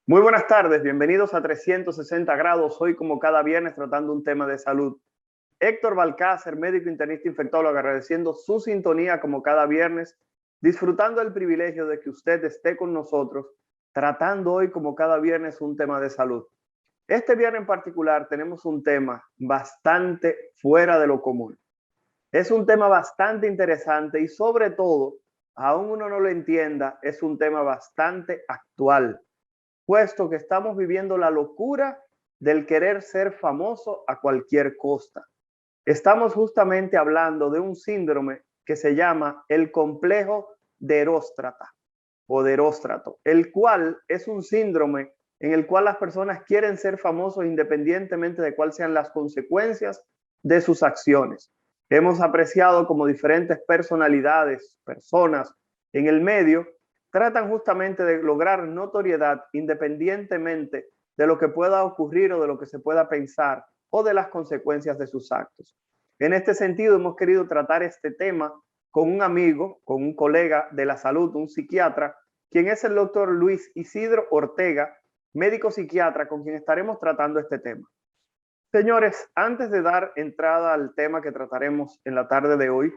Muy buenas tardes, bienvenidos a 360 grados, hoy como cada viernes tratando un tema de salud. Héctor Balcácer, médico internista infectólogo, agradeciendo su sintonía como cada viernes, disfrutando el privilegio de que usted esté con nosotros, tratando hoy como cada viernes un tema de salud. Este viernes en particular tenemos un tema bastante fuera de lo común. Es un tema bastante interesante y sobre todo, aún uno no lo entienda, es un tema bastante actual, puesto que estamos viviendo la locura del querer ser famoso a cualquier costa. Estamos justamente hablando de un síndrome que se llama el complejo de Eróstrata o de Eróstrato, el cual es un síndrome en el cual las personas quieren ser famosos independientemente de cuáles sean las consecuencias de sus acciones. Hemos apreciado como diferentes personalidades, personas en el medio, tratan justamente de lograr notoriedad independientemente de lo que pueda ocurrir o de lo que se pueda pensar o de las consecuencias de sus actos. En este sentido, hemos querido tratar este tema con un amigo, con un colega de la salud, un psiquiatra, quien es el doctor Luis Isidro Ortega, médico psiquiatra, con quien estaremos tratando este tema. Señores, antes de dar entrada al tema que trataremos en la tarde de hoy,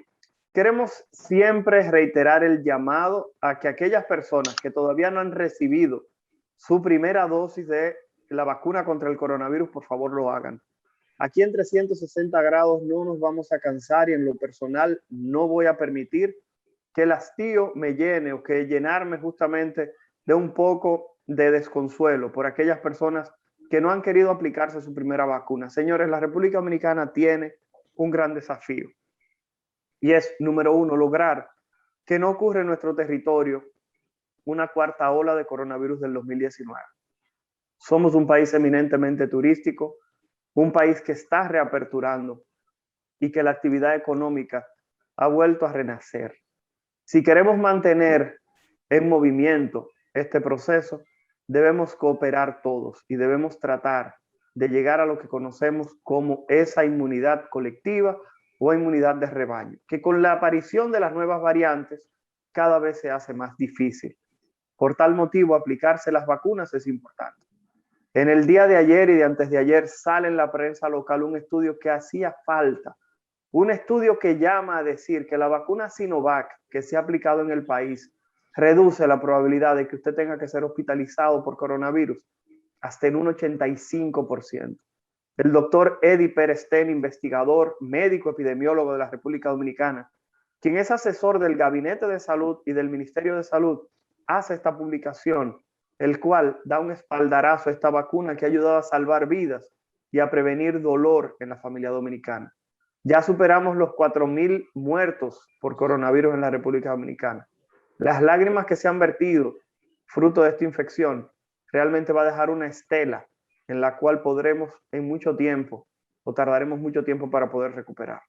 queremos siempre reiterar el llamado a que aquellas personas que todavía no han recibido su primera dosis de la vacuna contra el coronavirus, por favor lo hagan. Aquí en 360 grados no nos vamos a cansar y en lo personal no voy a permitir que el hastío me llene o que llenarme justamente de un poco de desconsuelo por aquellas personas que no han querido aplicarse su primera vacuna. Señores, la República Dominicana tiene un gran desafío y es, número uno, lograr que no ocurra en nuestro territorio una cuarta ola de coronavirus del 2019. Somos un país eminentemente turístico, un país que está reaperturando y que la actividad económica ha vuelto a renacer. Si queremos mantener en movimiento este proceso, debemos cooperar todos y debemos tratar de llegar a lo que conocemos como esa inmunidad colectiva o inmunidad de rebaño, que con la aparición de las nuevas variantes cada vez se hace más difícil. Por tal motivo, aplicarse las vacunas es importante. En el día de ayer y de antes de ayer sale en la prensa local un estudio que hacía falta, un estudio que llama a decir que la vacuna Sinovac que se ha aplicado en el país reduce la probabilidad de que usted tenga que ser hospitalizado por coronavirus hasta en un 85%. El doctor Eddie Perestén, investigador, médico epidemiólogo de la República Dominicana, quien es asesor del Gabinete de Salud y del Ministerio de Salud, hace esta publicación, el cual da un espaldarazo a esta vacuna que ha ayudado a salvar vidas y a prevenir dolor en la familia dominicana. Ya superamos los 4.000 muertos por coronavirus en la República Dominicana. Las lágrimas que se han vertido fruto de esta infección realmente va a dejar una estela en la cual podremos en mucho tiempo o tardaremos mucho tiempo para poder recuperar.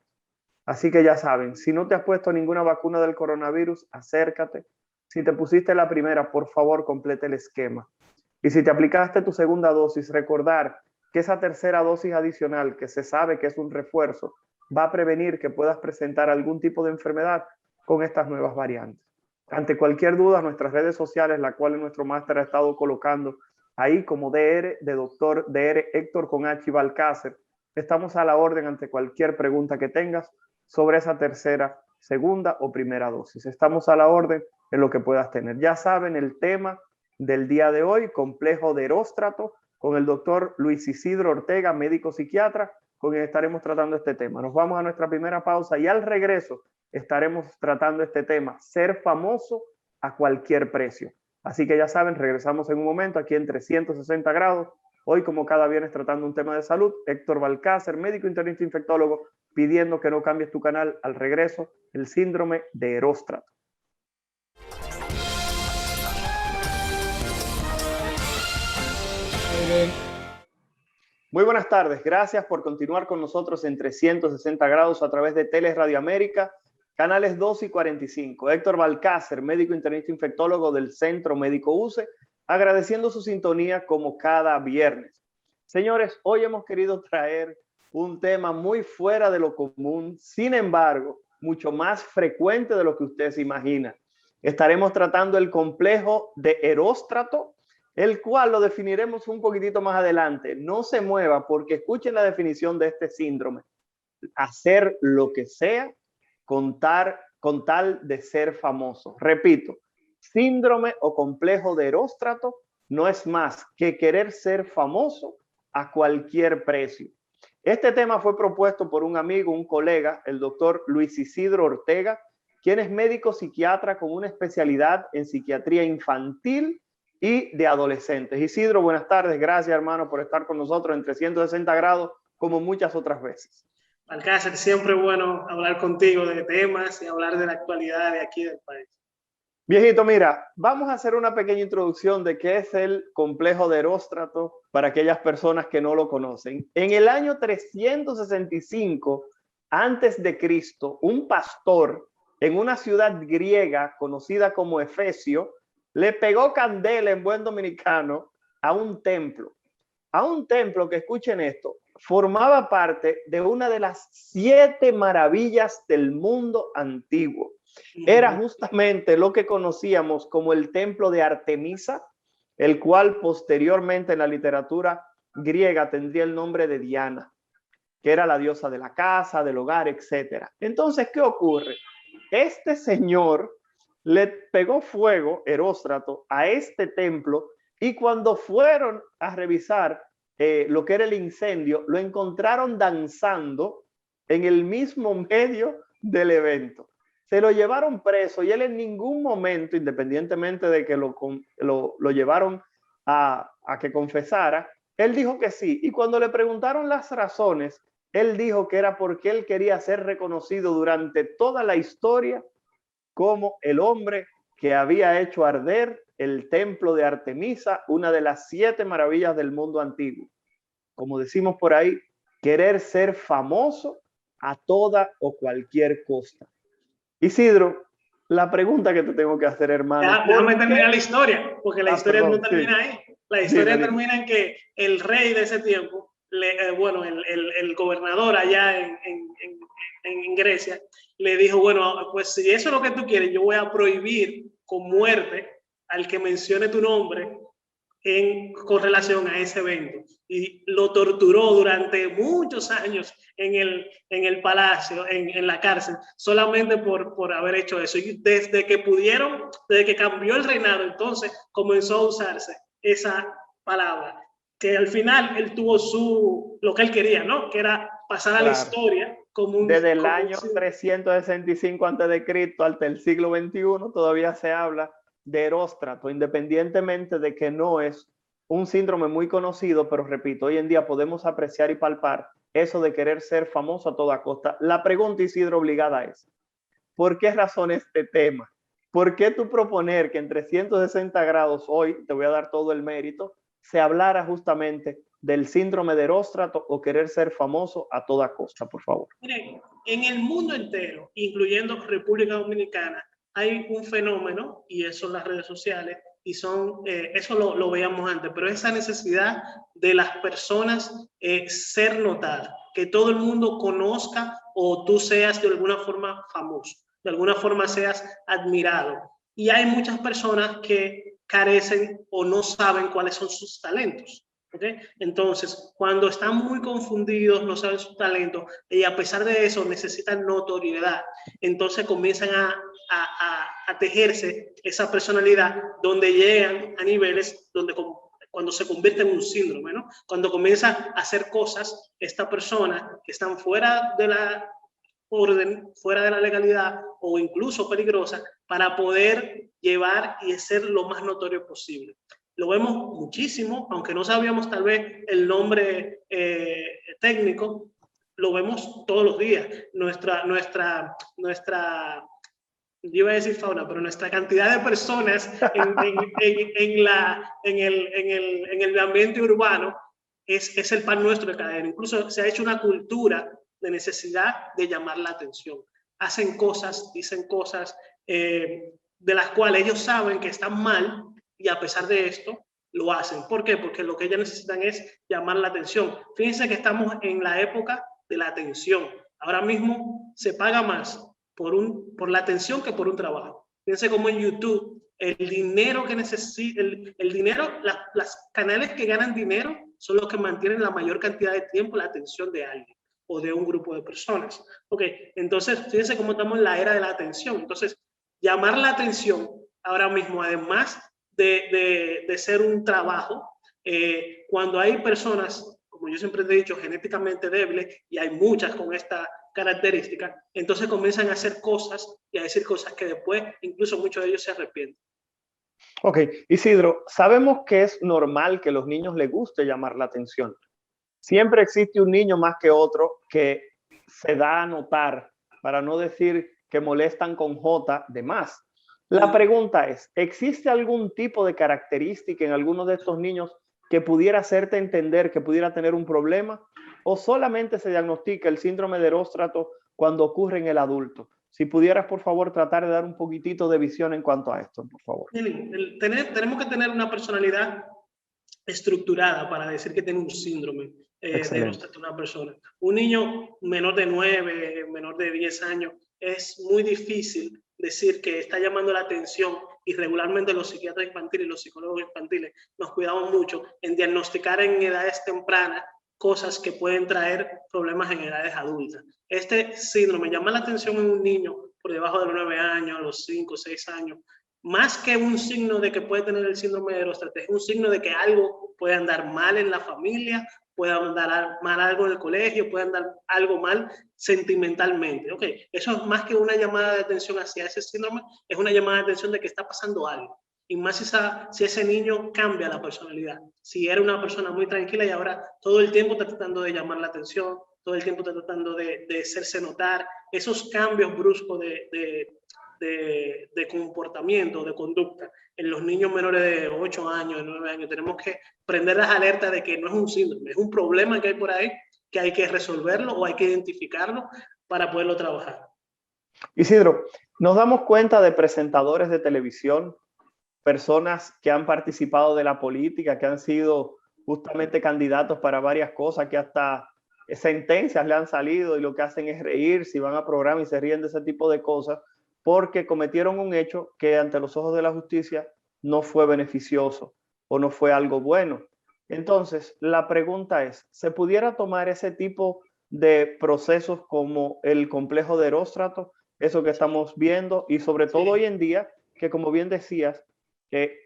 Así que ya saben, si no te has puesto ninguna vacuna del coronavirus, acércate. Si te pusiste la primera, por favor, complete el esquema. Y si te aplicaste tu segunda dosis, recordar que esa tercera dosis adicional, que se sabe que es un refuerzo, va a prevenir que puedas presentar algún tipo de enfermedad con estas nuevas variantes. Ante cualquier duda, nuestras redes sociales, la cual nuestro máster ha estado colocando ahí como DR, de doctor DR Héctor con H Balcácer, estamos a la orden ante cualquier pregunta que tengas sobre esa tercera, segunda o primera dosis. Estamos a la orden en lo que puedas tener. Ya saben el tema del día de hoy, complejo de Eróstrato, con el doctor Luis Isidro Ortega, médico psiquiatra, con quien estaremos tratando este tema. Nos vamos a nuestra primera pausa y al regreso estaremos tratando este tema, ser famoso a cualquier precio. Así que ya saben, regresamos en un momento aquí en 360 grados. Hoy, como cada viernes, tratando un tema de salud. Héctor Balcácer, médico internista infectólogo, pidiendo que no cambies tu canal. Al regreso, el síndrome de Eróstrato. Muy buenas tardes, gracias por continuar con nosotros en 360 grados a través de Teleradio América, canales 2 y 45. Héctor Balcácer, médico internista infectólogo del Centro Médico UCE, agradeciendo su sintonía como cada viernes. Señores, hoy hemos querido traer un tema muy fuera de lo común, sin embargo, mucho más frecuente de lo que usted se imagina. Estaremos tratando el complejo de Eróstrato, el cual lo definiremos un poquitito más adelante. No se mueva porque escuchen la definición de este síndrome. Hacer lo que sea con tal de ser famoso. Repito, síndrome o complejo de Eróstrato no es más que querer ser famoso a cualquier precio. Este tema fue propuesto por un amigo, un colega, el doctor Luis Isidro Ortega, quien es médico psiquiatra con una especialidad en psiquiatría infantil y de adolescentes. Isidro, buenas tardes. Gracias, hermano, por estar con nosotros en 360 grados, como muchas otras veces. Balcácer, siempre es bueno hablar contigo de temas y hablar de la actualidad de aquí del país. Viejito, mira, vamos a hacer una pequeña introducción de qué es el complejo de Eróstrato para aquellas personas que no lo conocen. En el año 365 antes de Cristo, un pastor en una ciudad griega conocida como Efesio le pegó candela en buen dominicano a un templo que, escuchen esto, formaba parte de una de las 7 maravillas del mundo antiguo. Era justamente lo que conocíamos como el templo de Artemisa, el cual posteriormente en la literatura griega tendría el nombre de Diana, que era la diosa de la casa, del hogar, etc. Entonces, ¿qué ocurre? Este señor le pegó fuego, Eróstrato, a este templo, y cuando fueron a revisar lo que era el incendio, lo encontraron danzando en el mismo medio del evento. Se lo llevaron preso y él en ningún momento, independientemente de que lo llevaron a que confesara, él dijo que sí. Y cuando le preguntaron las razones, él dijo que era porque él quería ser reconocido durante toda la historia como el hombre que había hecho arder el templo de Artemisa, una de las 7 maravillas del mundo antiguo. Como decimos por ahí, querer ser famoso a toda o cualquier costa. Isidro, la pregunta que te tengo que hacer, hermano. Déjame terminar la historia, porque la historia no termina ahí. La historia termina en que el rey de ese tiempo, el gobernador allá en Grecia, le dijo, bueno, pues si eso es lo que tú quieres, yo voy a prohibir con muerte al que mencione tu nombre con relación a ese evento. Y lo torturó durante muchos años en el palacio, en la cárcel, solamente por haber hecho eso. Y desde que cambió el reinado, entonces comenzó a usarse esa palabra, que al final él tuvo lo que él quería, ¿no? Que era pasar a la historia como desde el año 365 a.C. hasta el siglo XXI todavía se habla de Eróstrato, independientemente de que no es un síndrome muy conocido, pero repito, hoy en día podemos apreciar y palpar eso de querer ser famoso a toda costa. La pregunta, Isidro, obligada es, ¿por qué razón este tema? ¿Por qué tú proponer que en 360 grados hoy, te voy a dar todo el mérito, se hablara justamente del síndrome de Eróstrato o querer ser famoso a toda costa, por favor? Miren, en el mundo entero, incluyendo República Dominicana, hay un fenómeno, y eso son las redes sociales, y eso lo veíamos antes, pero esa necesidad de las personas ser notadas, que todo el mundo conozca o tú seas de alguna forma famoso, de alguna forma seas admirado. Y hay muchas personas que carecen o no saben cuáles son sus talentos. ¿Okay? Entonces, cuando están muy confundidos, no saben su talento y a pesar de eso necesitan notoriedad, entonces comienzan a tejerse esa personalidad donde llegan a niveles donde cuando se convierte en un síndrome, ¿no? Cuando comienza a hacer cosas, esta persona que están fuera de la orden, fuera de la legalidad o incluso peligrosa, para poder llevar y ser lo más notorio posible. Lo vemos muchísimo, aunque no sabíamos tal vez el nombre técnico, lo vemos todos los días. Nuestra, yo iba a decir fauna, pero nuestra cantidad de personas en el ambiente urbano es el pan nuestro de cada día. Incluso se ha hecho una cultura de necesidad de llamar la atención. Hacen cosas, dicen cosas de las cuales ellos saben que están mal y a pesar de esto lo hacen. ¿Por qué? Porque lo que ellas necesitan es llamar la atención. Fíjense que estamos en la época de la atención. Ahora mismo se paga más por la atención que por un trabajo. Fíjense cómo en YouTube el dinero que necesita, el dinero, las canales que ganan dinero son los que mantienen la mayor cantidad de tiempo la atención de alguien o de un grupo de personas. Ok, entonces fíjense cómo estamos en la era de la atención. Entonces, llamar la atención ahora mismo, además de ser un trabajo, cuando hay personas, como yo siempre he dicho, genéticamente débiles, y hay muchas con esta característica, entonces comienzan a hacer cosas y a decir cosas que después incluso muchos de ellos se arrepienten. Ok, Isidro, sabemos que es normal que a los niños les guste llamar la atención. Siempre existe un niño más que otro que se da a notar, para no decir que molestan con J de más. La pregunta es, ¿existe algún tipo de característica en alguno de estos niños que pudiera hacerte entender que pudiera tener un problema? ¿O solamente se diagnostica el síndrome de Eróstrato cuando ocurre en el adulto? Si pudieras, por favor, tratar de dar un poquitito de visión en cuanto a esto, por favor. Tenemos que tener una personalidad estructurada para decir que tiene un síndrome de Eróstrato una persona. Un niño menor de 9, menor de 10 años, es muy difícil decir que está llamando la atención, y regularmente los psiquiatras infantiles y los psicólogos infantiles nos cuidamos mucho en diagnosticar en edades tempranas cosas que pueden traer problemas en edades adultas. Este síndrome llama la atención en un niño por debajo de los 9 años, a los 5 o 6 años, más que un signo de que puede tener el síndrome de Eróstrato, es un signo de que algo puede andar mal en la familia, puede andar mal algo en el colegio, puede andar algo mal sentimentalmente. Okay. Eso es más que una llamada de atención hacia ese síndrome, es una llamada de atención de que está pasando algo. Y más si ese niño cambia la personalidad. Si era una persona muy tranquila y ahora todo el tiempo está tratando de llamar la atención, todo el tiempo está tratando de hacerse notar, esos cambios bruscos de comportamiento, de conducta en los niños menores de 8 años, de 9 años, tenemos que prender las alertas de que no es un síndrome, es un problema que hay por ahí, que hay que resolverlo o hay que identificarlo para poderlo trabajar. Isidro, nos damos cuenta de presentadores de televisión, personas que han participado de la política, que han sido justamente candidatos para varias cosas, que hasta sentencias le han salido y lo que hacen es reír, si van a programa y se ríen de ese tipo de cosas, porque cometieron un hecho que ante los ojos de la justicia no fue beneficioso o no fue algo bueno. Entonces, la pregunta es, ¿se pudiera tomar ese tipo de procesos como el complejo de Eróstrato, eso que estamos viendo, y sobre todo hoy en día, que como bien decías,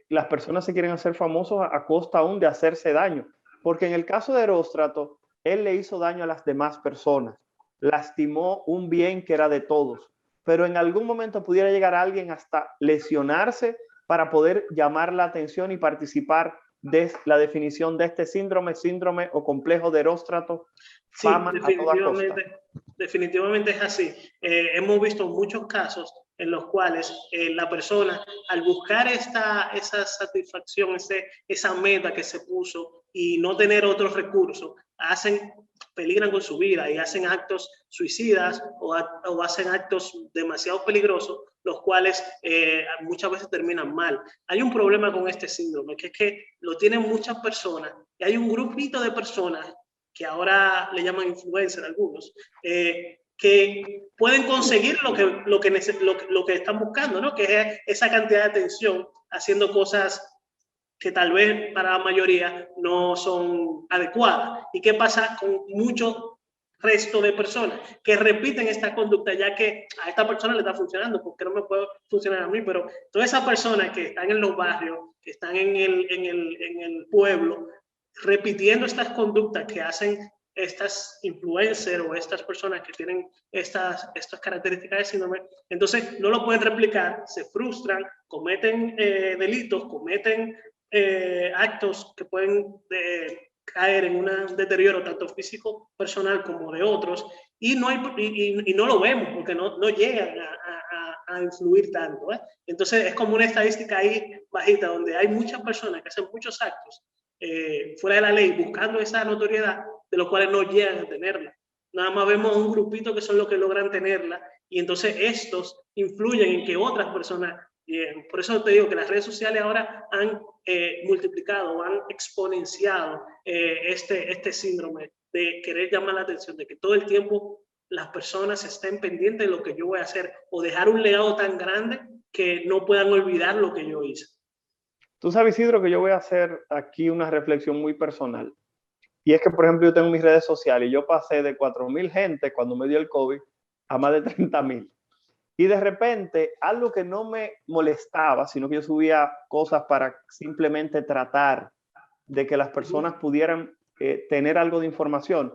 las personas se quieren hacer famosos a costa aún de hacerse daño? Porque en el caso de Eróstrato, él le hizo daño a las demás personas, lastimó un bien que era de todos, pero en algún momento pudiera llegar a alguien hasta lesionarse para poder llamar la atención y participar de la definición de este síndrome o complejo de Eróstrato. Sí, definitivamente es así. Hemos visto muchos casos en los cuales la persona, al buscar esa satisfacción, esa meta que se puso y no tener otros recursos, peligran con su vida y hacen actos suicidas o hacen actos demasiado peligrosos, los cuales muchas veces terminan mal. Hay un problema con este síndrome, que es que lo tienen muchas personas, y hay un grupito de personas que ahora le llaman influencer algunos, que pueden conseguir lo que están buscando, ¿no? Que es esa cantidad de atención, haciendo cosas que tal vez para la mayoría no son adecuadas. ¿Y qué pasa con mucho resto de personas que repiten esta conducta, ya que a esta persona le está funcionando? Porque no me puede funcionar a mí, pero todas esas personas que están en los barrios, que están en el pueblo, repitiendo estas conductas que hacen estas influencers o estas personas que tienen estas características de síndrome, entonces no lo pueden replicar, se frustran, cometen delitos, cometen actos que pueden caer en un deterioro tanto físico, personal, como de otros, y no lo vemos porque no llegan a influir tanto. Entonces es como una estadística ahí bajita, donde hay muchas personas que hacen muchos actos fuera de la ley, buscando esa notoriedad, de los cuales no llegan a tenerla. Nada más vemos un grupito que son los que logran tenerla, y entonces estos influyen en que otras personas Por eso te digo que las redes sociales ahora han multiplicado, han exponenciado este síndrome de querer llamar la atención, de que todo el tiempo las personas estén pendientes de lo que yo voy a hacer o dejar un legado tan grande que no puedan olvidar lo que yo hice. Tú sabes, Isidro, que yo voy a hacer aquí una reflexión muy personal. Y es que, por ejemplo, yo tengo mis redes sociales y yo pasé de 4.000 gente cuando me dio el COVID a más de 30.000. Y de repente, algo que no me molestaba, sino que yo subía cosas para simplemente tratar de que las personas pudieran tener algo de información.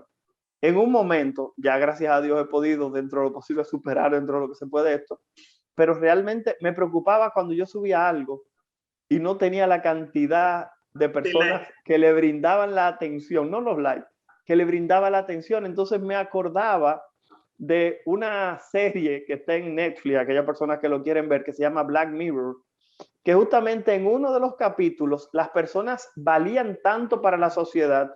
En un momento, ya gracias a Dios he podido, dentro de lo posible, superar dentro de lo que se puede esto, pero realmente me preocupaba cuando yo subía algo y no tenía la cantidad de personas que le brindaban la atención, no los likes, que le brindaba la atención. Entonces me acordaba de una serie que está en Netflix, aquellas personas que lo quieren ver, que se llama Black Mirror, que justamente en uno de los capítulos las personas valían tanto para la sociedad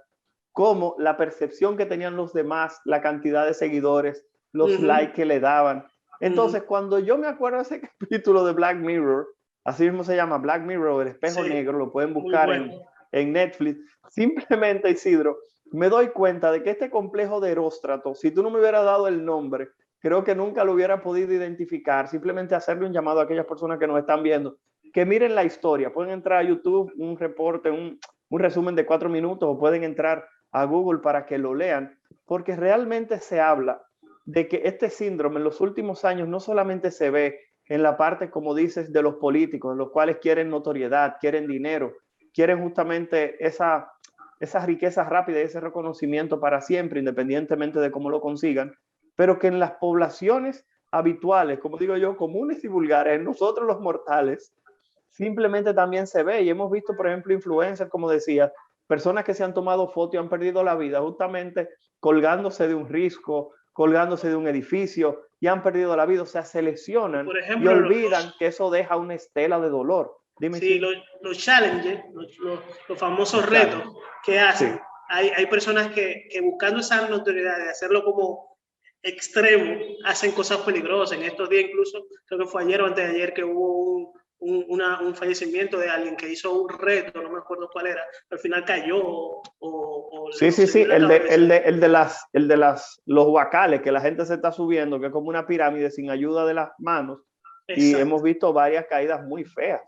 como la percepción que tenían los demás, la cantidad de seguidores, los likes que le daban. Entonces, cuando yo me acuerdo de ese capítulo de Black Mirror, así mismo se llama Black Mirror, el espejo negro, lo pueden buscar en Netflix. Simplemente, Isidro, me doy cuenta de que este complejo de Eróstrato, si tú no me hubieras dado el nombre, creo que nunca lo hubiera podido identificar. Simplemente hacerle un llamado a aquellas personas que nos están viendo, que miren la historia. Pueden entrar a YouTube, un reporte, un resumen de 4 minutos, o pueden entrar a Google para que lo lean, porque realmente se habla de que este síndrome en los últimos años no solamente se ve en la parte, como dices, de los políticos, en los cuales quieren notoriedad, quieren dinero, quieren justamente esa riqueza rápida y ese reconocimiento para siempre, independientemente de cómo lo consigan, pero que en las poblaciones habituales, como digo yo, comunes y vulgares, en nosotros los mortales, simplemente también se ve. Y hemos visto, por ejemplo, influencers, como decía, personas que se han tomado fotos y han perdido la vida justamente colgándose de un risco, colgándose de un edificio y han perdido la vida. O sea, se lesionan, por ejemplo, y olvidan que eso deja una estela de dolor. Dime. Sí, los challenges, los famosos retos que hacen. Sí. Hay personas que buscando esa notoriedad de hacerlo como extremo, hacen cosas peligrosas. En estos días incluso, creo que fue ayer o antes de ayer, que hubo un fallecimiento de alguien que hizo un reto, no me acuerdo cuál era, pero al final cayó sí, el de los huacales, que la gente se está subiendo, que es como una pirámide sin ayuda de las manos. Exacto. Y hemos visto varias caídas muy feas.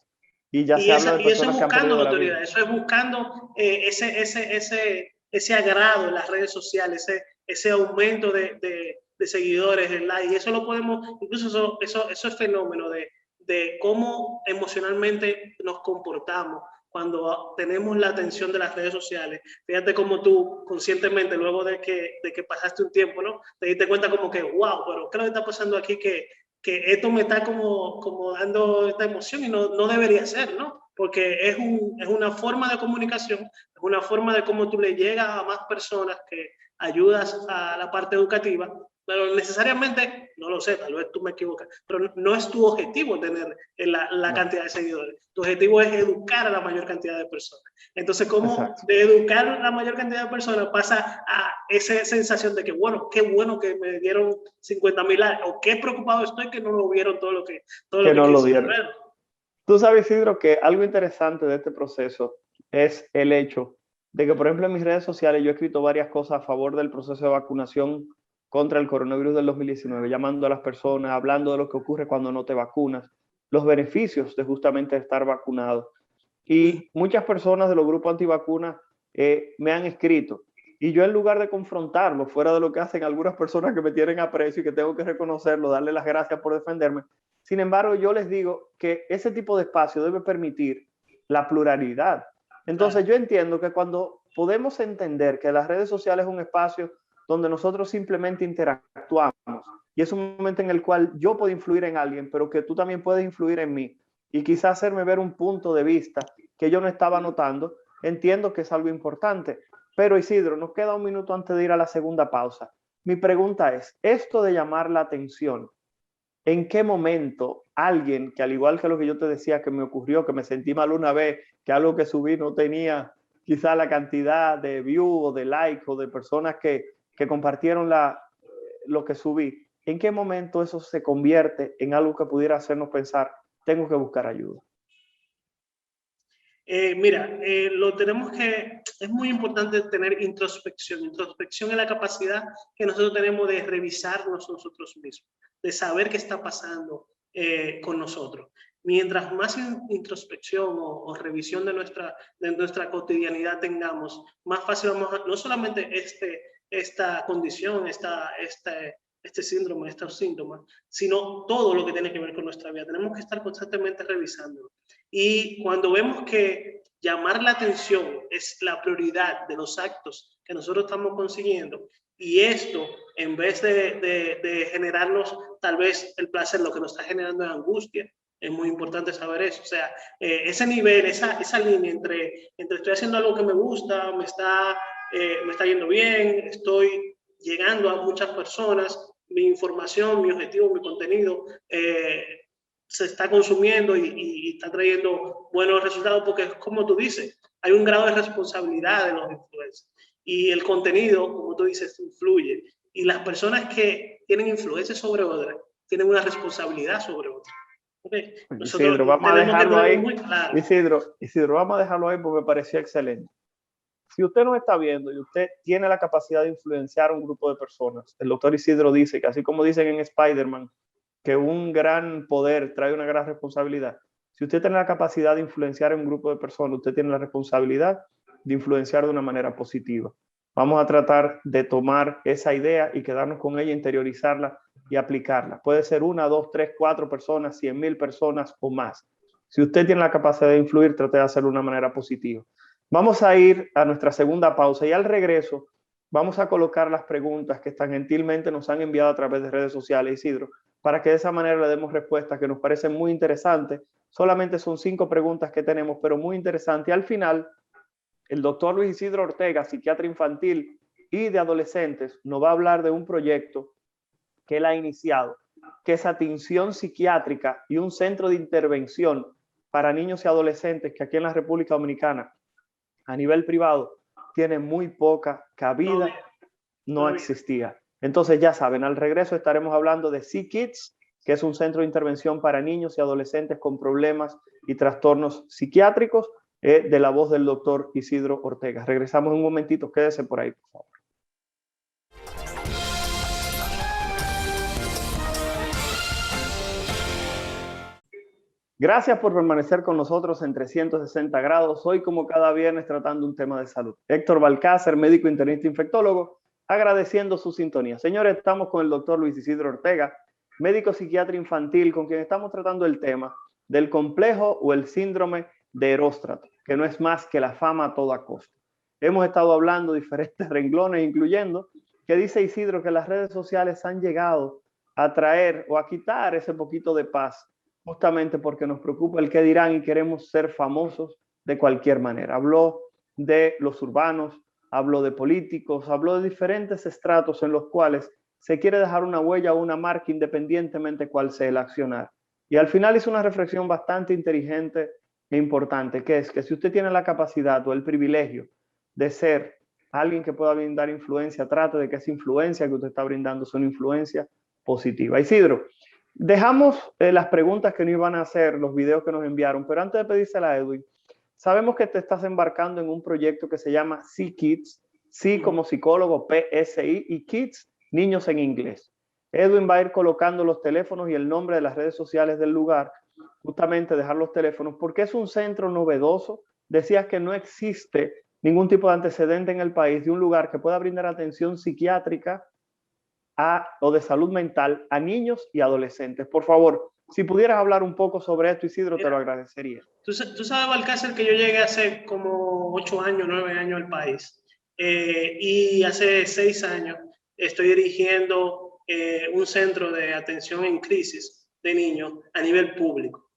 Y ya se habla de personas que han perdido la vida. Eso es buscando ese agrado en las redes sociales, ese aumento de seguidores, de like. Y eso lo podemos, incluso eso es fenómeno de cómo emocionalmente nos comportamos cuando tenemos la atención de las redes sociales. Fíjate cómo tú conscientemente, luego de que pasaste un tiempo, ¿no? Te diste cuenta como que, wow, pero ¿qué es lo que está pasando aquí? Que esto me está como dando esta emoción y no debería ser, ¿no? Porque es una forma de comunicación, es una forma de cómo tú le llegas a más personas, que ayudas a la parte educativa, pero necesariamente, no lo sé, tal vez tú me equivocas, pero no es tu objetivo tener la cantidad de seguidores. Tu objetivo es educar a la mayor cantidad de personas. Entonces, ¿cómo de educar a la mayor cantidad de personas pasa a esa sensación de que, bueno, qué bueno que me dieron 50,000 likes, o qué preocupado estoy que no lo vieron todo lo que no lo dieron? Ver? Tú sabes, Isidro, que algo interesante de este proceso es el hecho de que, por ejemplo, en mis redes sociales yo he escrito varias cosas a favor del proceso de vacunación contra el coronavirus del 2019, llamando a las personas, hablando de lo que ocurre cuando no te vacunas, los beneficios de justamente estar vacunado. Y muchas personas de los grupos antivacunas me han escrito, y yo, en lugar de confrontarlo, fuera de lo que hacen algunas personas que me tienen aprecio y que tengo que reconocerlo, darle las gracias por defenderme, sin embargo, yo les digo que ese tipo de espacio debe permitir la pluralidad. Entonces, yo entiendo que cuando podemos entender que las redes sociales es un espacio donde nosotros simplemente interactuamos, y es un momento en el cual yo puedo influir en alguien, pero que tú también puedes influir en mí, y quizás hacerme ver un punto de vista que yo no estaba notando, entiendo que es algo importante. Pero, Isidro, nos queda un minuto antes de ir a la segunda pausa. Mi pregunta es, esto de llamar la atención, ¿en qué momento alguien que, al igual que lo que yo te decía que me ocurrió, que me sentí mal una vez, que algo que subí no tenía quizá la cantidad de views o de likes o de personas que compartieron lo que subí, ¿en qué momento eso se convierte en algo que pudiera hacernos pensar, tengo que buscar ayuda? Mira, es muy importante tener introspección. Introspección es la capacidad que nosotros tenemos de revisarnos nosotros mismos, de saber qué está pasando con nosotros. Mientras más introspección o revisión de nuestra cotidianidad tengamos, más fácil vamos a, no solamente esta condición, este síndrome, estos síntomas, sino todo lo que tiene que ver con nuestra vida. Tenemos que estar constantemente revisándolo. Y cuando vemos que llamar la atención es la prioridad de los actos que nosotros estamos consiguiendo, y esto, en vez de generarnos tal vez el placer, lo que nos está generando es angustia, es muy importante saber eso. O sea, ese nivel, esa línea entre estoy haciendo algo que me gusta, me está yendo bien, estoy llegando a muchas personas, mi información, mi objetivo, mi contenido se está consumiendo y está trayendo buenos resultados, porque es como tú dices, hay un grado de responsabilidad de los influencers y el contenido, como tú dices, influye, y las personas que tienen influencia sobre otras tienen una responsabilidad sobre otras. Okay. Isidro, vamos a dejarlo ahí. Muy claro. Isidro, vamos a dejarlo ahí porque me pareció excelente. Si usted nos está viendo y usted tiene la capacidad de influenciar a un grupo de personas, el doctor Isidro dice que así como dicen en Spider-Man, que un gran poder trae una gran responsabilidad. Si usted tiene la capacidad de influenciar a un grupo de personas, usted tiene la responsabilidad de influenciar de una manera positiva. Vamos a tratar de tomar esa idea y quedarnos con ella, interiorizarla y aplicarla. Puede ser 1, 2, 3, 4 personas, 100,000 personas o más. Si usted tiene la capacidad de influir, trate de hacerlo de una manera positiva. Vamos a ir a nuestra segunda pausa y al regreso vamos a colocar las preguntas que tan gentilmente nos han enviado a través de redes sociales, Isidro, para que de esa manera le demos respuestas que nos parecen muy interesantes. Solamente son 5 preguntas que tenemos, pero muy interesantes. Y al final, el doctor Luis Isidro Ortega, psiquiatra infantil y de adolescentes, nos va a hablar de un proyecto que él ha iniciado, que es Atención Psiquiátrica y un centro de intervención para niños y adolescentes que aquí en la República Dominicana, a nivel privado, tiene muy poca cabida, no existía. Entonces ya saben, al regreso estaremos hablando de SickKids, que es un centro de intervención para niños y adolescentes con problemas y trastornos psiquiátricos, de la voz del doctor Isidro Ortega. Regresamos en un momentito, quédese por ahí, por favor. Gracias por permanecer con nosotros en 360 grados. Hoy, como cada viernes, tratando un tema de salud. Héctor Balcácer, médico internista infectólogo, agradeciendo su sintonía. Señores, estamos con el doctor Luis Isidro Ortega, médico psiquiatra infantil, con quien estamos tratando el tema del complejo o el síndrome de Eróstrato, que no es más que la fama a toda costa. Hemos estado hablando de diferentes renglones, incluyendo que dice Isidro que las redes sociales han llegado a traer o a quitar ese poquito de paz, justamente porque nos preocupa el qué dirán y queremos ser famosos de cualquier manera. Habló de los urbanos, habló de políticos, habló de diferentes estratos en los cuales se quiere dejar una huella o una marca independientemente cuál sea el accionar. Y al final hizo una reflexión bastante inteligente e importante, que es que si usted tiene la capacidad o el privilegio de ser alguien que pueda brindar influencia, trate de que esa influencia que usted está brindando sea una influencia positiva. Isidro, dejamos las preguntas que nos iban a hacer, los videos que nos enviaron, pero antes de pedírsela a Edwin, sabemos que te estás embarcando en un proyecto que se llama SickKids, sí como psicólogo, PSI, y Kids, niños en inglés. Edwin va a ir colocando los teléfonos y el nombre de las redes sociales del lugar, justamente dejar los teléfonos, porque es un centro novedoso. Decías que no existe ningún tipo de antecedente en el país de un lugar que pueda brindar atención psiquiátrica o de salud mental a niños y adolescentes. Por favor, si pudieras hablar un poco sobre esto, Isidro, te lo agradecería. Tú sabes, Balcácer, que yo llegué hace como 8 años, 9 años al país. Y hace 6 años estoy dirigiendo un centro de atención en crisis de niños a nivel público.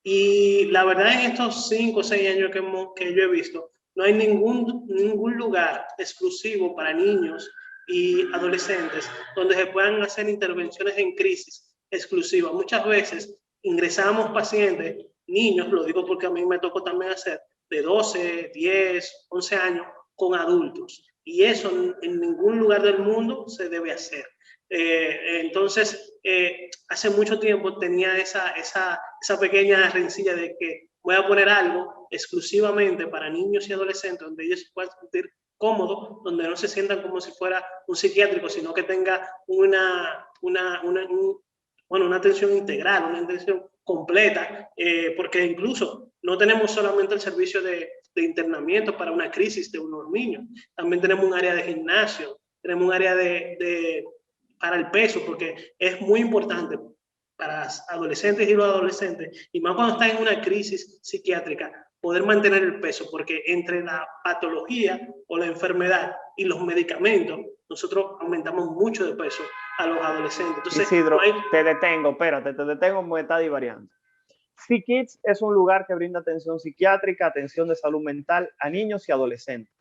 Y la verdad, en estos 5 o 6 años que yo he visto, no hay ningún lugar exclusivo para niños y adolescentes donde se puedan hacer intervenciones en crisis exclusivas. Muchas veces ingresamos pacientes, niños, lo digo porque a mí me tocó también hacer, de 12, 10, 11 años con adultos. Y eso en ningún lugar del mundo se debe hacer. Entonces, hace mucho tiempo tenía esa pequeña rencilla de que voy a poner algo exclusivamente para niños y adolescentes donde ellos se puedan sentir cómodos, donde no se sientan como si fuera un psiquiátrico, sino que tenga una atención integral, una atención completa, porque incluso no tenemos solamente el servicio de internamiento para una crisis de unos niños, también tenemos un área de gimnasio, tenemos un área para el peso, porque es muy importante para adolescentes y los adolescentes, y más cuando están en una crisis psiquiátrica, poder mantener el peso, porque entre la patología o la enfermedad y los medicamentos, nosotros aumentamos mucho de peso a los adolescentes. Entonces, Isidro, te detengo, espérate, te detengo porque está divariando. SickKids es un lugar que brinda atención psiquiátrica, atención de salud mental a niños y adolescentes.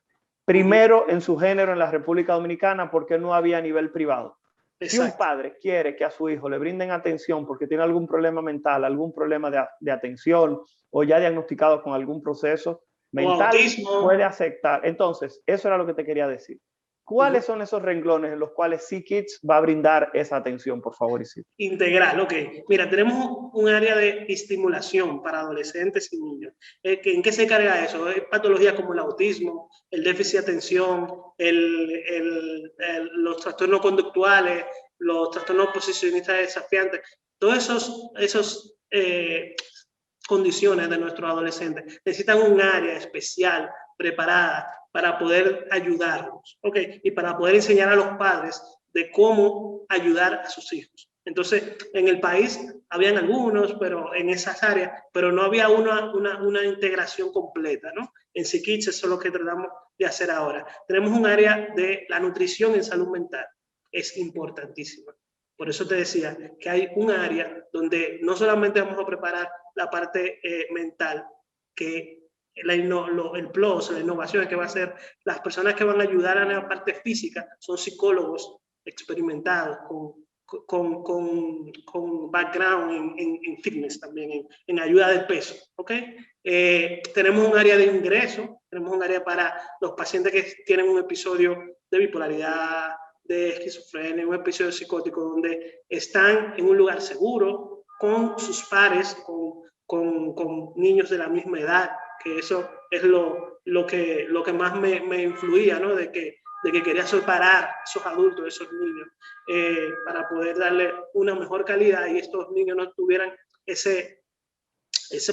Primero en su género en la República Dominicana porque no había a nivel privado. Exacto. Si un padre quiere que a su hijo le brinden atención porque tiene algún problema mental, algún problema de atención o ya diagnosticado con algún proceso mental, puede aceptar. Entonces, eso era lo que te quería decir. ¿Cuáles son esos renglones en los cuales SickKids va a brindar esa atención, por favor, Isidro? Integral, ok. Mira, tenemos un área de estimulación para adolescentes y niños. ¿En qué se carga eso? Patologías como el autismo, el déficit de atención, los trastornos conductuales, los trastornos posicionistas desafiantes, todas esas condiciones de nuestros adolescentes necesitan un área especial preparada para poder ayudarlos, ¿ok? Y para poder enseñar a los padres de cómo ayudar a sus hijos. Entonces, en el país habían algunos, pero en esas áreas, pero no había una integración completa, ¿no? En SickKids eso es lo que tratamos de hacer ahora. Tenemos un área de la nutrición en salud mental, es importantísima. Por eso te decía que hay un área donde no solamente vamos a preparar la parte mental, que el plus, la innovación que va a ser las personas que van a ayudar a la parte física son psicólogos experimentados con background en fitness también, en ayuda del peso, ¿ok? Tenemos un área de ingreso, tenemos un área para los pacientes que tienen un episodio de bipolaridad, de esquizofrenia, un episodio psicótico donde están en un lugar seguro con sus pares, con niños de la misma edad, que eso es lo que más me influía, ¿no? De que quería separar a esos adultos, esos niños, para poder darle una mejor calidad y estos niños no tuvieran ese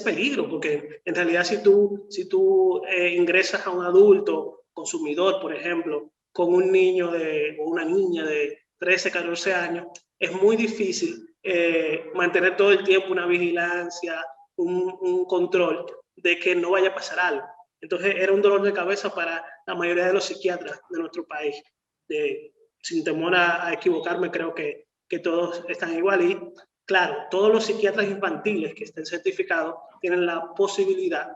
peligro, porque en realidad si tú ingresas a un adulto consumidor, por ejemplo, con un niño o una niña de 13, 14 años, es muy difícil mantener todo el tiempo una vigilancia, un control de que no vaya a pasar algo. Entonces era un dolor de cabeza para la mayoría de los psiquiatras de nuestro país. Sin temor a equivocarme, creo que todos están igual y claro, todos los psiquiatras infantiles que estén certificados tienen la posibilidad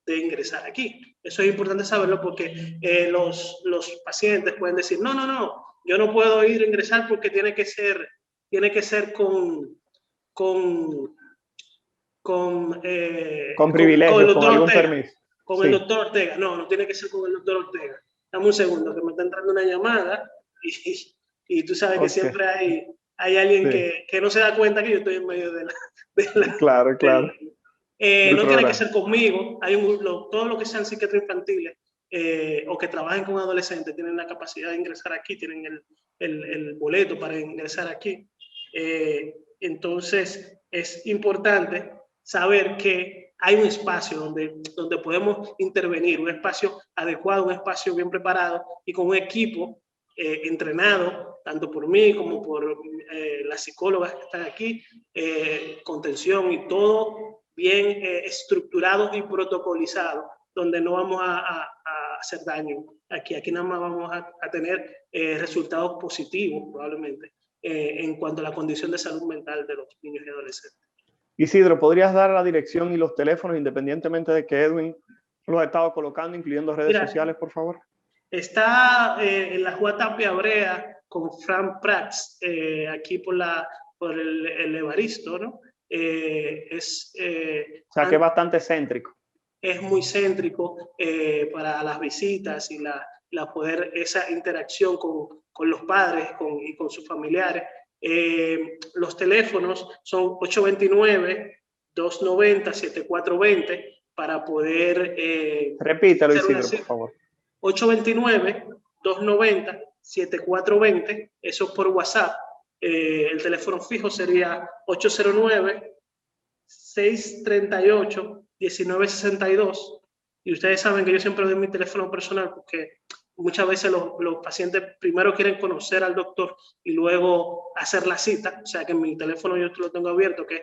de ingresar aquí. Eso es importante saberlo porque los pacientes pueden decir, no, yo no puedo ir a ingresar porque tiene que ser con privilegios, con algún permiso. Con el doctor Ortega. No tiene que ser con el doctor Ortega. Dame un segundo, que me está entrando una llamada y tú sabes que siempre hay alguien que no se da cuenta que yo estoy en medio de la claro. no tiene que ser conmigo. Todo lo que sean psiquiatras infantiles o que trabajen con adolescentes tienen la capacidad de ingresar aquí, tienen el boleto para ingresar aquí. Entonces, es importante saber que hay un espacio donde podemos intervenir, un espacio adecuado, un espacio bien preparado y con un equipo entrenado, tanto por mí como por las psicólogas que están aquí, contención y todo bien estructurado y protocolizado, donde no vamos a hacer daño. Aquí nada más vamos a tener resultados positivos probablemente en cuanto a la condición de salud mental de los niños y adolescentes. Isidro, ¿podrías dar la dirección y los teléfonos independientemente de que Edwin los ha estado colocando, incluyendo redes sociales, por favor? Está en la Juan Tapia Brea con Fran Prats, aquí por el Evaristo, ¿no? O sea, que es bastante céntrico. Es muy céntrico para las visitas y esa interacción con con los padres y con sus familiares. Los teléfonos son 829-290-7420 para poder... Repítelo, Isidro, por favor. 829-290-7420, eso por WhatsApp. El teléfono fijo sería 809-638-1962. Y ustedes saben que yo siempre doy mi teléfono personal porque muchas veces los pacientes primero quieren conocer al doctor y luego hacer la cita. O sea que en mi teléfono yo lo tengo abierto, que es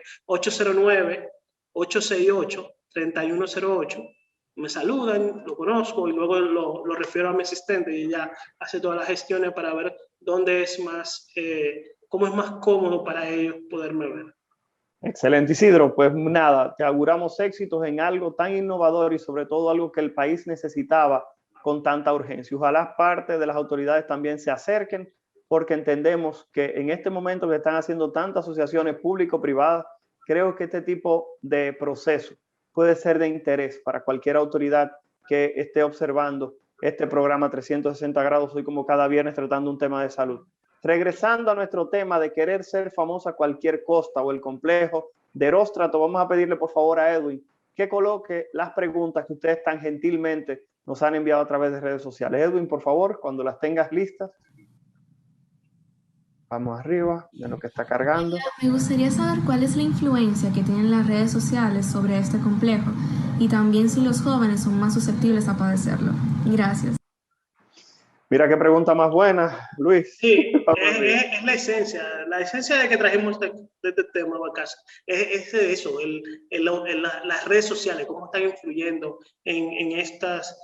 809-868-3108. Me saludan, lo conozco y luego lo refiero a mi asistente y ella hace todas las gestiones para ver dónde es más, cómo es más cómodo para ellos poderme ver. Excelente, Isidro. Pues nada, te auguramos éxitos en algo tan innovador y sobre todo algo que el país necesitaba con tanta urgencia. Ojalá parte de las autoridades también se acerquen, porque entendemos que en este momento que están haciendo tantas asociaciones público-privadas, creo que este tipo de proceso puede ser de interés para cualquier autoridad que esté observando este programa 360 grados, hoy como cada viernes tratando un tema de salud. Regresando a nuestro tema de querer ser famoso a cualquier costa o el complejo de Eróstrato, vamos a pedirle por favor a Edwin que coloque las preguntas que ustedes tan gentilmente nos han enviado a través de redes sociales. Edwin, por favor, cuando las tengas listas. Vamos arriba, de lo que está cargando. Me gustaría saber cuál es la influencia que tienen las redes sociales sobre este complejo y también si los jóvenes son más susceptibles a padecerlo. Gracias. Mira qué pregunta más buena, Luis. Sí, es la esencia de que trajimos este tema a casa. Es de eso, las redes sociales, cómo están influyendo en estas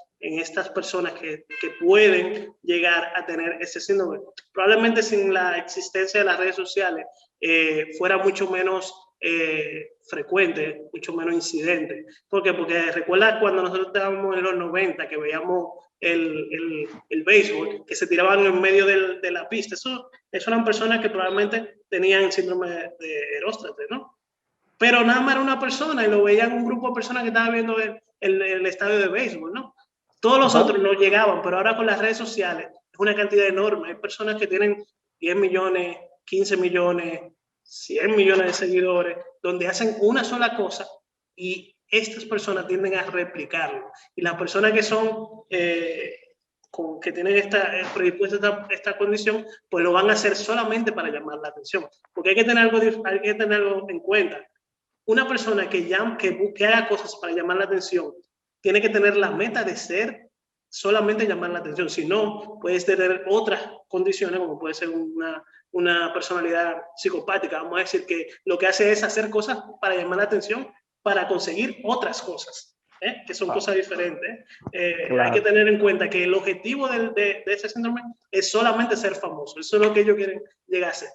personas que pueden llegar a tener ese síndrome. Probablemente sin la existencia de las redes sociales fuera mucho menos frecuente, mucho menos incidente. ¿Por qué? Porque recuerda cuando nosotros estábamos en los 90 que veíamos el béisbol, que se tiraban en medio de la pista. Eso eran personas que probablemente tenían síndrome de Eróstrato, ¿no? Pero nada más era una persona y lo veían un grupo de personas que estaban viendo el estadio de béisbol, ¿no? Todos los otros no llegaban, pero ahora con las redes sociales es una cantidad enorme. Hay personas que tienen 10 millones, 15 millones, 100 millones de seguidores, donde hacen una sola cosa y estas personas tienden a replicarlo. Y las personas que son, que tienen predispuesta esta condición, pues lo van a hacer solamente para llamar la atención. Porque hay que tener algo en cuenta. Una persona que haga cosas para llamar la atención, tiene que tener la meta de ser solamente llamar la atención. Si no, puedes tener otras condiciones, como puede ser una personalidad psicopática. Vamos a decir que lo que hace es hacer cosas para llamar la atención, para conseguir otras cosas, que son cosas diferentes. Claro. Hay que tener en cuenta que el objetivo de ese síndrome es solamente ser famoso. Eso es lo que ellos quieren llegar a hacer.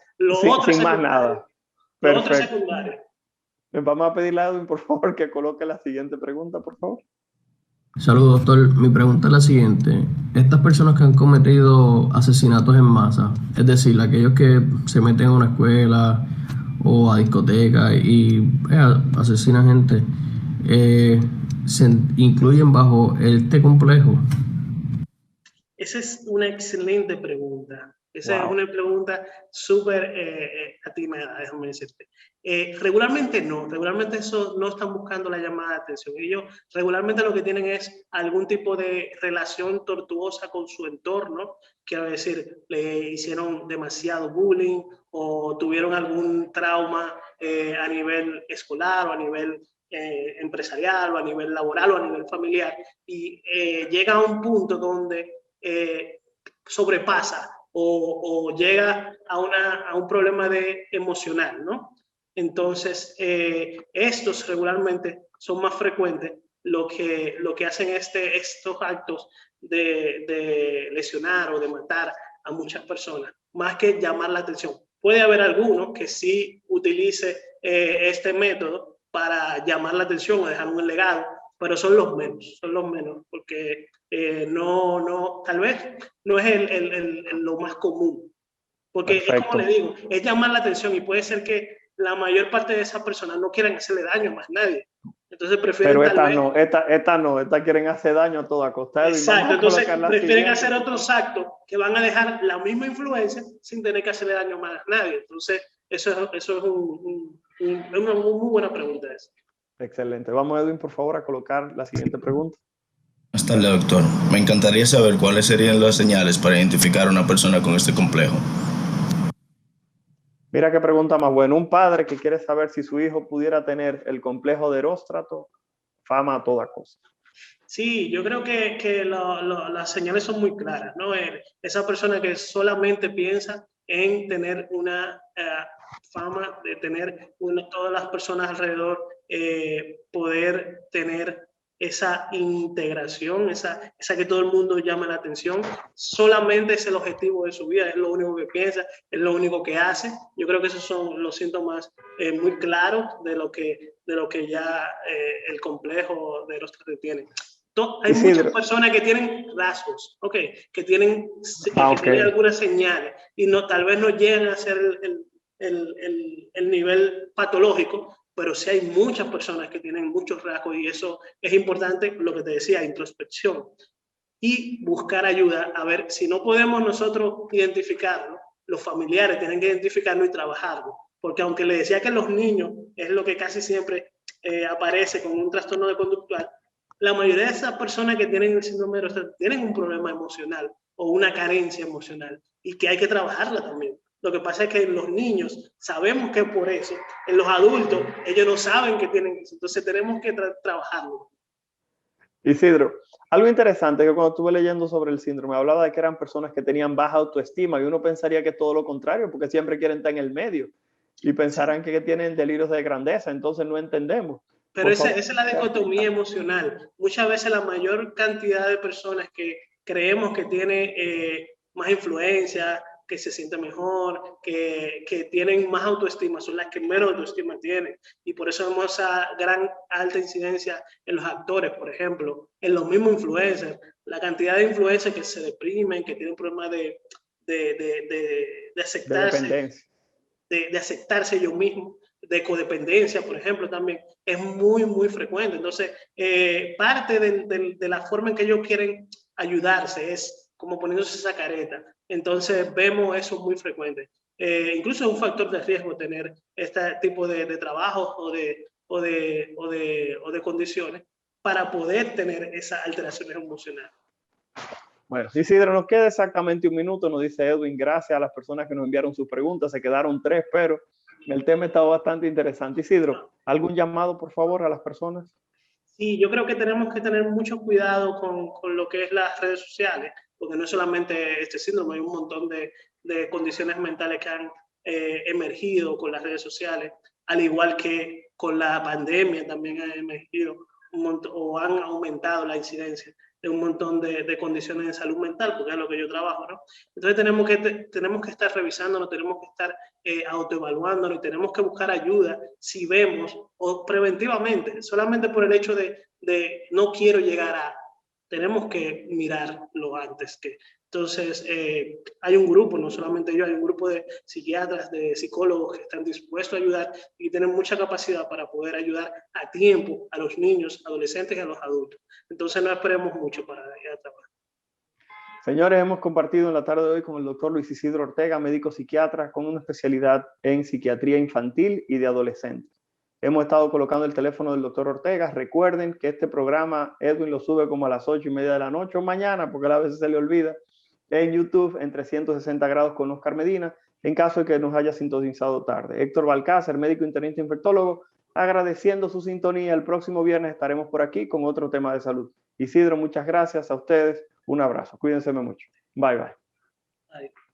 Sin más nada. Lo otro es secundario. Vamos a pedirle a Edwin, por favor, que coloque la siguiente pregunta, por favor. Saludos, doctor. Mi pregunta es la siguiente. Estas personas que han cometido asesinatos en masa, es decir, aquellos que se meten a una escuela o a discoteca y asesinan gente, ¿se incluyen bajo este complejo? Esa es una excelente pregunta. Esa es una pregunta súper atinada, déjame decirte. Regularmente eso no están buscando la llamada de atención. Ellos regularmente lo que tienen es algún tipo de relación tortuosa con su entorno. Quiero decir, le hicieron demasiado bullying o tuvieron algún trauma a nivel escolar o a nivel empresarial o a nivel laboral o a nivel familiar. Y llega a un punto donde sobrepasa o llega a un problema emocional, ¿no? Entonces, estos regularmente son más frecuentes lo que hacen estos actos de lesionar o de matar a muchas personas, más que llamar la atención. Puede haber alguno que sí utilice este método para llamar la atención o dejar un legado, pero son los menos, porque tal vez no es lo más común. Porque es como le digo, es llamar la atención y puede ser que la mayor parte de esas personas no quieran hacerle daño a más nadie. Entonces prefieren Pero tal vez... esta quieren hacer daño a toda costa. Exacto, entonces prefieren hacer otros actos que van a dejar la misma influencia sin tener que hacerle daño más a nadie. Entonces, eso es una muy buena pregunta esa. Excelente. Vamos, Edwin, por favor, a colocar la siguiente pregunta. Buenas tardes, doctor. Me encantaría saber cuáles serían las señales para identificar a una persona con este complejo. Mira qué pregunta más buena. Un padre que quiere saber si su hijo pudiera tener el complejo de Eróstrato, fama a toda costa. Sí, yo creo que las señales son muy claras, ¿no? Esa persona que solamente piensa en tener una fama, de tener todas las personas alrededor, poder tener esa integración, esa que todo el mundo llama la atención, solamente es el objetivo de su vida, es lo único que piensa, es lo único que hace. Yo creo que esos son los síntomas muy claros de lo que ya el complejo de Eróstrato tiene. Hay muchas personas que tienen rasgos, que tienen algunas señales y tal vez no llegan a ser el nivel patológico, pero sí hay muchas personas que tienen muchos rasgos y eso es importante, lo que te decía, introspección y buscar ayuda. A ver, si no podemos nosotros identificarlo, los familiares tienen que identificarlo y trabajarlo, porque aunque le decía que los niños es lo que casi siempre aparece con un trastorno de conductual, la mayoría de esas personas que tienen el síndrome de Eróstrato tienen un problema emocional o una carencia emocional y que hay que trabajarla también. Lo que pasa es que en los niños sabemos que es por eso, en los adultos ellos no saben que tienen eso, entonces tenemos que trabajarlo. Isidro, algo interesante que cuando estuve leyendo sobre el síndrome hablaba de que eran personas que tenían baja autoestima y uno pensaría que es todo lo contrario porque siempre quieren estar en el medio y pensarán que tienen delirios de grandeza, entonces no entendemos. Pero esa es la dicotomía emocional. Muchas veces la mayor cantidad de personas que creemos que tiene más influencia, que se siente mejor, que tienen más autoestima, son las que menos autoestima tienen. Y por eso vemos esa gran alta incidencia en los actores, por ejemplo, en los mismos influencers. La cantidad de influencers que se deprimen, que tienen problemas de aceptarse, de aceptarse ellos mismos, de codependencia, por ejemplo, también es muy, muy frecuente. Entonces, parte de la forma en que ellos quieren ayudarse es como poniéndose esa careta. Entonces, vemos eso muy frecuente. Incluso es un factor de riesgo tener este tipo de trabajo o de condiciones para poder tener esas alteraciones emocionales. Bueno, Isidro, nos queda exactamente un minuto, nos dice Edwin. Gracias a las personas que nos enviaron sus preguntas. Se quedaron 3, pero el tema está bastante interesante. Isidro, ¿algún llamado, por favor, a las personas? Sí, yo creo que tenemos que tener mucho cuidado con lo que es las redes sociales, porque no es solamente este síndrome, hay un montón de condiciones mentales que han emergido con las redes sociales, al igual que con la pandemia también han emergido un montón, o han aumentado la incidencia de un montón de condiciones de salud mental, porque es lo que yo trabajo, ¿no? Entonces tenemos que estar revisándonos, tenemos que estar autoevaluándonos y tenemos que buscar ayuda si vemos, o preventivamente, solamente por el hecho de no quiero llegar a, tenemos que mirarlo antes que. Entonces, hay un grupo, no solamente yo, hay un grupo de psiquiatras, de psicólogos que están dispuestos a ayudar y tienen mucha capacidad para poder ayudar a tiempo a los niños, adolescentes y a los adultos. Entonces, no esperemos mucho para ir a trabajar. Señores, hemos compartido en la tarde de hoy con el doctor Luis Isidro Ortega, médico psiquiatra con una especialidad en psiquiatría infantil y de adolescentes. Hemos estado colocando el teléfono del doctor Ortega. Recuerden que este programa Edwin lo sube como a las 8:30 de la noche o mañana, porque a veces se le olvida, en YouTube, en 360 grados con Oscar Medina, en caso de que nos haya sintonizado tarde. Héctor Balcácer, médico internista infectólogo, agradeciendo su sintonía. El próximo viernes estaremos por aquí con otro tema de salud. Isidro, muchas gracias a ustedes. Un abrazo. Cuídense mucho. Bye, bye. Bye.